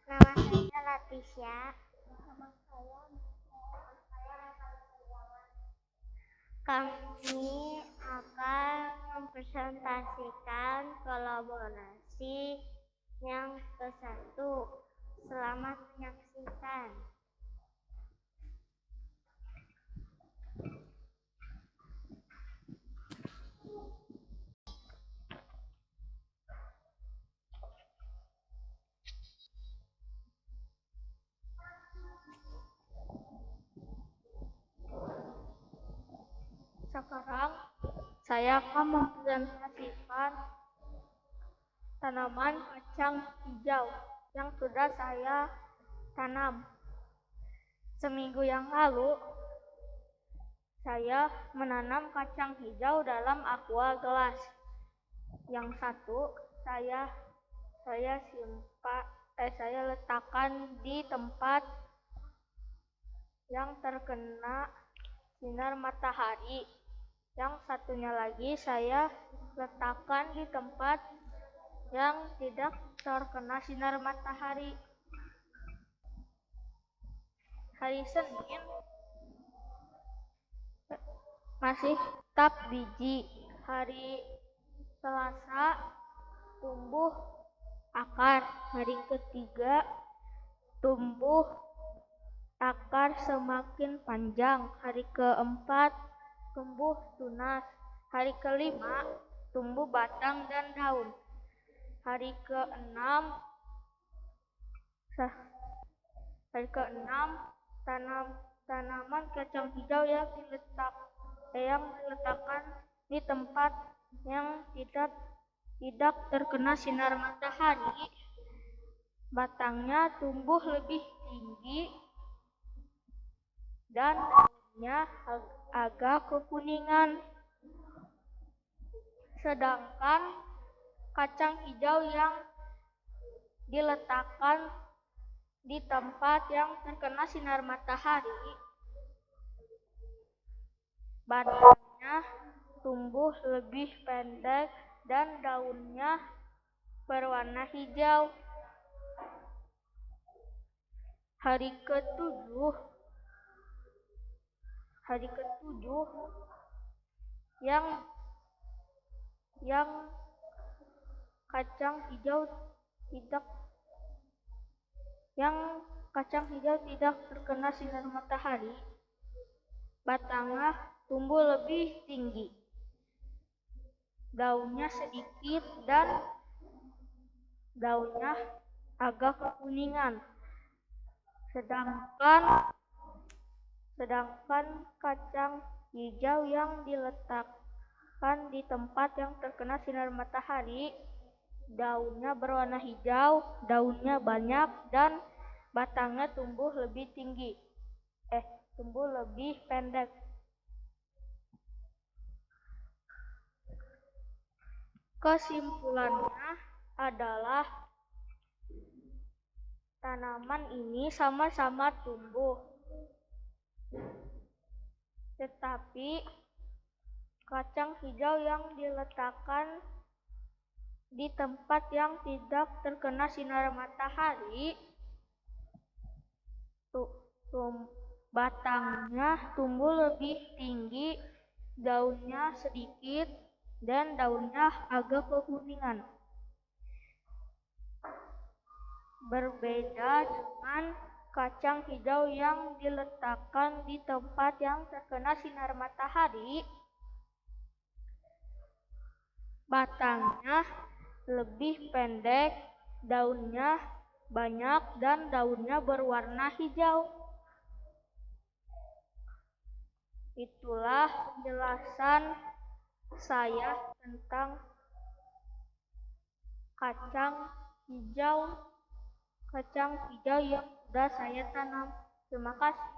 Nama saya Latisya. Nama saya Kami akan mempresentasikan kolaborasi yang ke-1. Selamat menyaksikan. Sekarang saya akan mempresentasikan tanaman kacang hijau yang sudah saya tanam. Seminggu yang lalu saya menanam kacang hijau dalam aqua gelas. Yang satu saya letakkan di tempat yang terkena sinar matahari. Yang satunya lagi saya letakkan di tempat yang tidak terkena sinar matahari. Hari Senin masih tetap biji. Hari Selasa tumbuh akar. Hari ketiga tumbuh akar semakin panjang. Hari keempat tumbuh tunas. Hari kelima tumbuh batang dan daun. Hari keenam tanaman kacang hijau yang diletakkan di tempat yang tidak terkena sinar matahari. Batangnya tumbuh lebih tinggi dan daunnya agak kekuningan. Sedangkan kacang hijau yang diletakkan di tempat yang terkena sinar matahari, batangnya tumbuh lebih pendek dan daunnya berwarna hijau. Hari ketujuh yang kacang hijau tidak terkena sinar matahari, batangnya tumbuh lebih tinggi, daunnya sedikit dan daunnya agak kekuningan. Sedangkan kacang hijau yang diletakkan di tempat yang terkena sinar matahari, daunnya berwarna hijau, daunnya banyak dan batangnya tumbuh lebih pendek. Kesimpulannya adalah tanaman ini sama-sama tumbuh, tetapi kacang hijau yang diletakkan di tempat yang tidak terkena sinar matahari, batangnya tumbuh lebih tinggi, daunnya sedikit, dan daunnya agak kekuningan. Berbeda dengan kacang hijau yang diletakkan di tempat yang terkena sinar matahari, batangnya lebih pendek, daunnya banyak, dan daunnya berwarna hijau. Itulah penjelasan saya tentang kacang hijau yang sudah saya tanam. Terima kasih.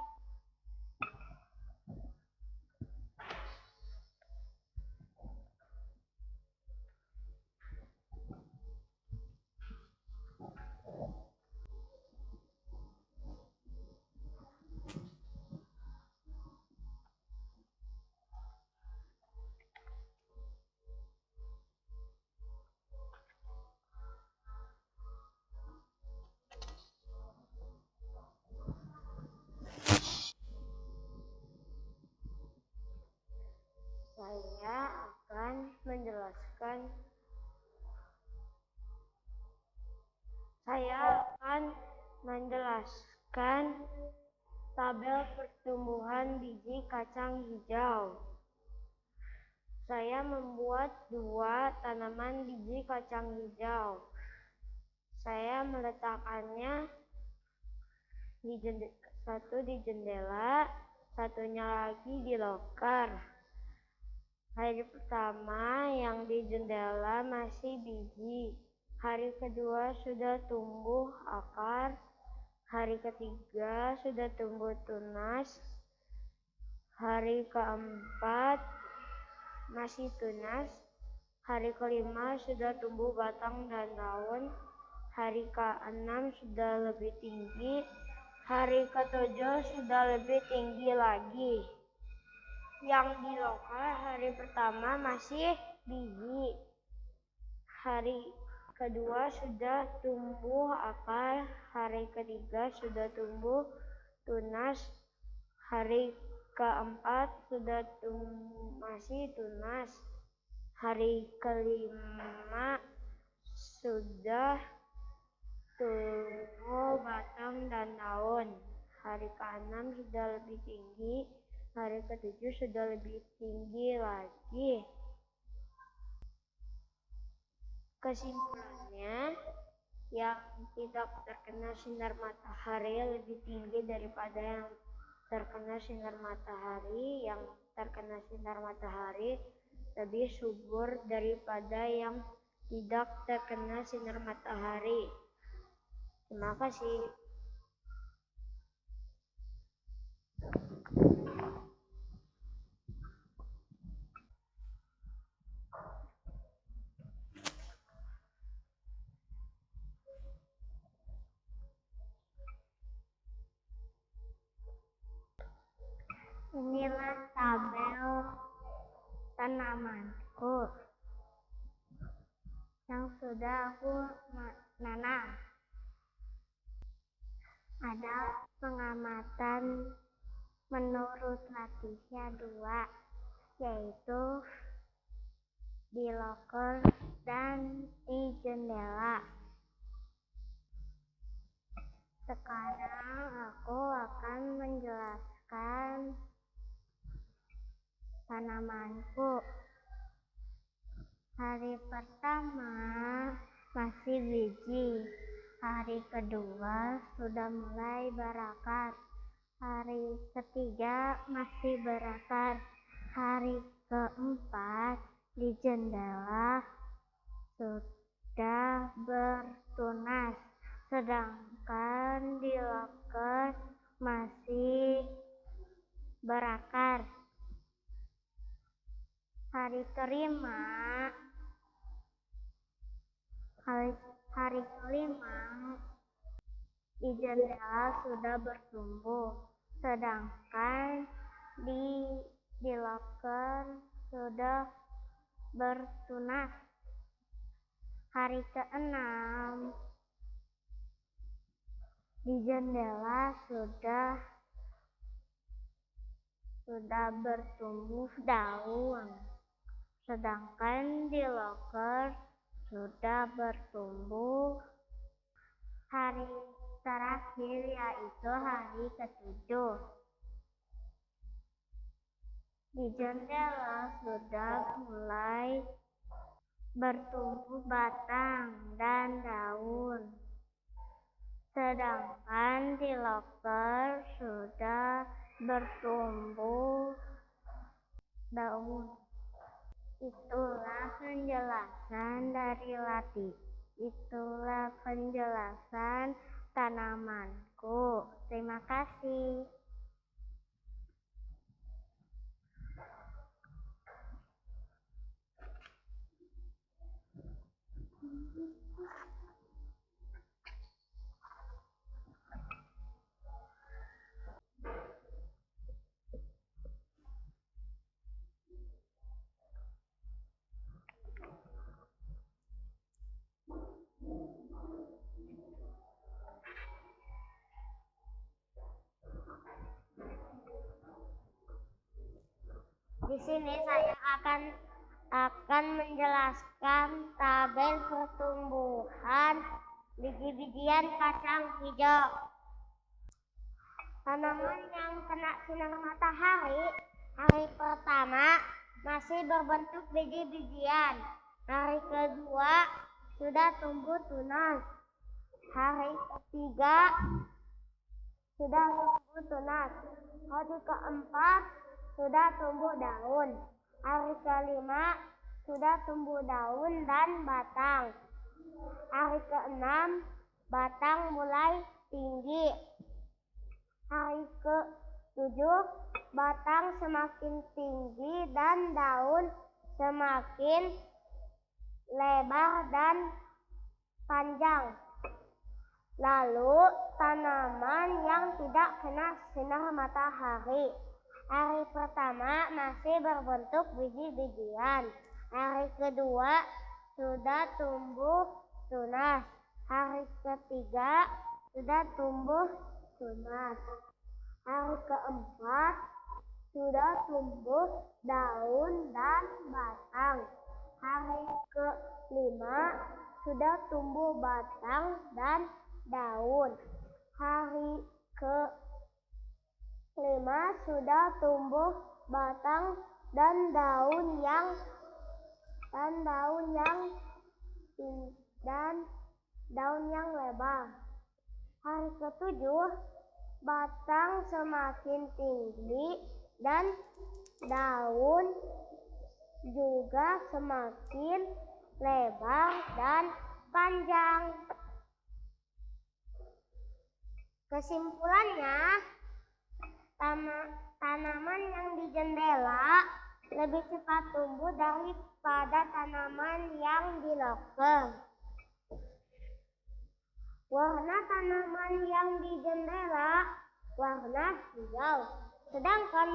menjelaskan tabel pertumbuhan biji kacang hijau. Saya membuat 2 tanaman biji kacang hijau. Saya meletakkannya satu di jendela, satunya lagi di loker. Hari pertama yang di jendela masih biji. Hari kedua sudah tumbuh akar. Hari ketiga sudah tumbuh tunas. Hari keempat masih tunas. Hari kelima sudah tumbuh batang dan daun. Hari ke-6 sudah lebih tinggi. Hari ke-7 sudah lebih tinggi lagi. Yang di loker hari pertama masih biji. Hari kedua sudah tumbuh akar. Hari ketiga sudah tumbuh tunas. Hari keempat sudah masih tunas. Hari kelima sudah tumbuh batang dan daun. Hari ke-6 sudah lebih tinggi. Hari ke-7 sudah lebih tinggi lagi. Kesimpulannya, yang tidak terkena sinar matahari lebih tinggi daripada yang terkena sinar matahari. Yang terkena sinar matahari lebih subur daripada yang tidak terkena sinar matahari. Terima kasih. Inilah tabel tanamanku yang sudah aku nanam. Ada pengamatan menurut latihnya 2, yaitu di loker dan di jendela. Sekarang aku akan menjelaskan tanamanku. Hari pertama masih biji. Hari kedua sudah mulai berakar. Hari ketiga masih berakar. Hari keempat di jendela sudah bertunas. Sedangkan di loker masih berakar. Hari kelima di jendela sudah bertumbuh, sedangkan di loker sudah bertunas. Hari ke-6 di jendela sudah bertumbuh daun, sedangkan di loker sudah bertumbuh. Hari terakhir yaitu hari ke-7. Di jendela sudah mulai bertumbuh batang dan daun, sedangkan di loker sudah bertumbuh daun. Itulah penjelasan dari Lati. Itulah penjelasan tanamanku. Terima kasih. Di sini saya akan menjelaskan tabel pertumbuhan biji-bijian kacang hijau. Tanaman yang kena sinar matahari hari pertama masih berbentuk biji-bijian. Hari kedua sudah tumbuh tunas. Hari ketiga sudah tumbuh tunas. Hari keempat sudah tumbuh daun. Hari kelima sudah tumbuh daun dan batang. Hari keenam batang mulai tinggi. Hari ke-7 batang semakin tinggi dan daun semakin lebar dan panjang. Lalu tanaman yang tidak kena sinar matahari. Hari pertama masih berbentuk biji-bijian. Hari kedua sudah tumbuh tunas. Hari ketiga sudah tumbuh tunas. Hari keempat sudah tumbuh daun dan batang. Hari kelima sudah tumbuh batang dan daun. Hari kelima sudah tumbuh batang dan daun yang lebar. Hari ketujuh batang semakin tinggi dan daun juga semakin lebar dan panjang. Kesimpulannya, tanaman yang di jendela lebih cepat tumbuh daripada tanaman yang di loker. Warna tanaman yang di jendela warna hijau, sedangkan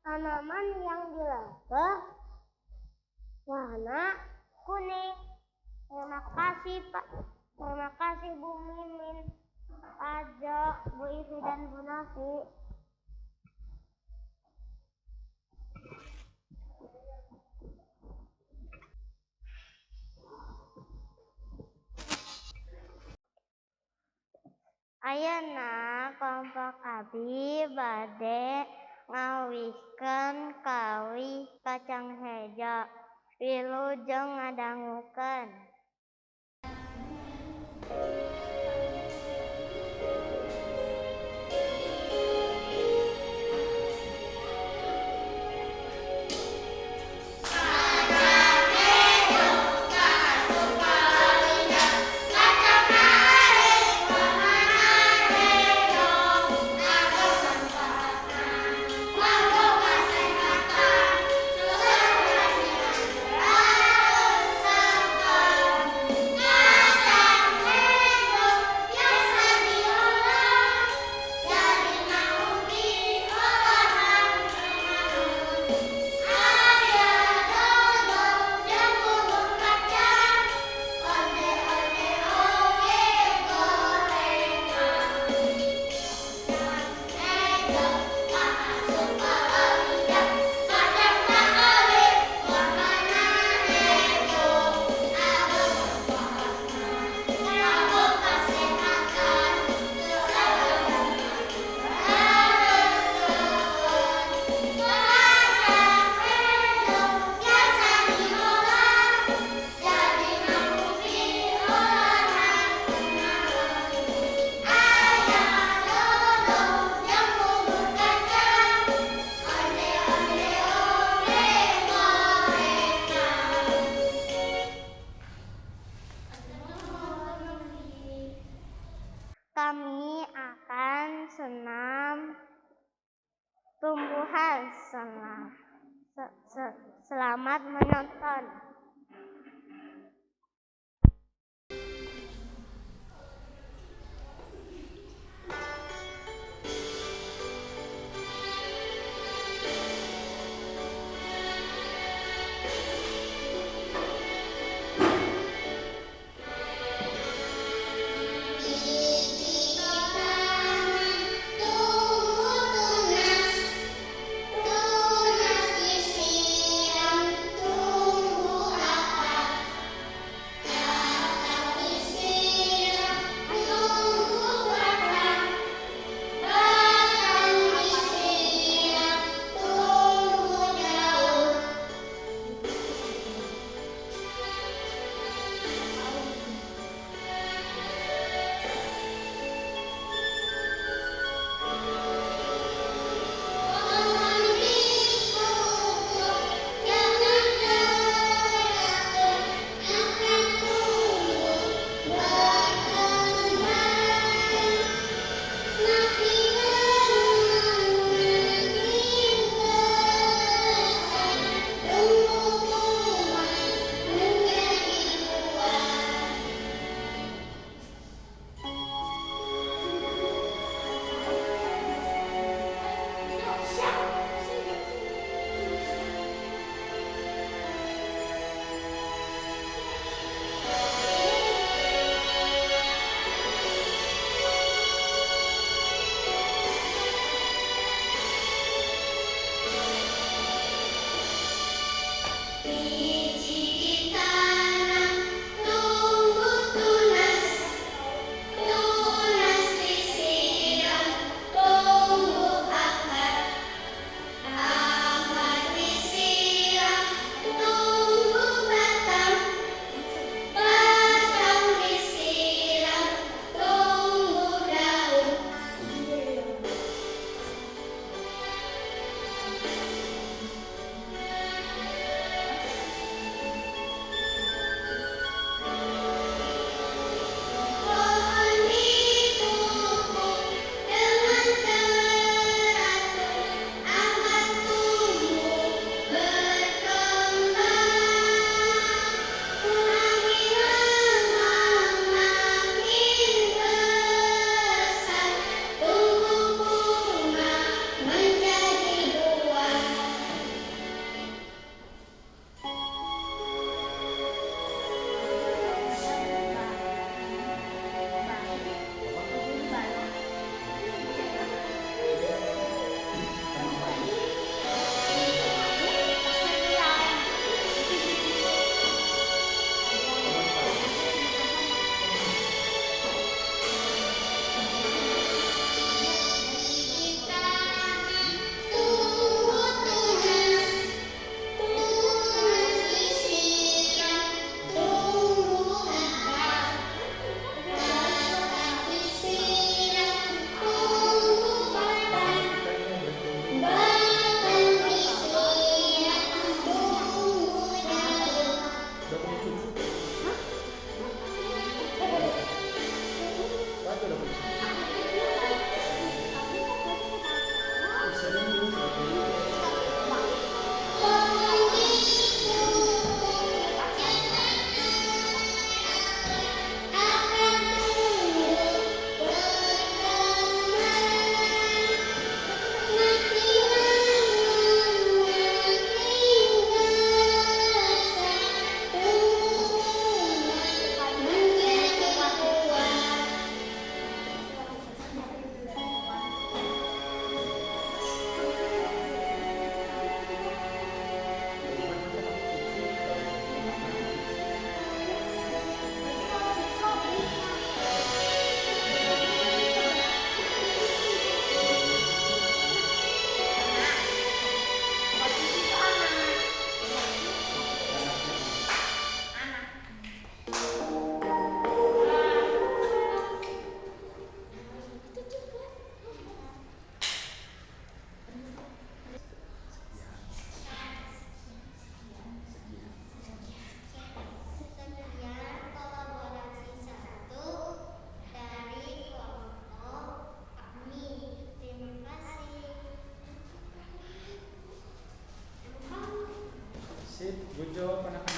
tanaman yang di loker warna kuning. Terima kasih Pak. Terima kasih Bu Mimin, Pak Jo, Bu Ivi dan Bu Nafi. Ayeuna kelompok abi bade ngawihkeun kawih kacang hejo. Wilujeng ngadangukeun. Kami akan senam tumbuhan. Selamat menonton. Tunas disiram, Good job anak-anak.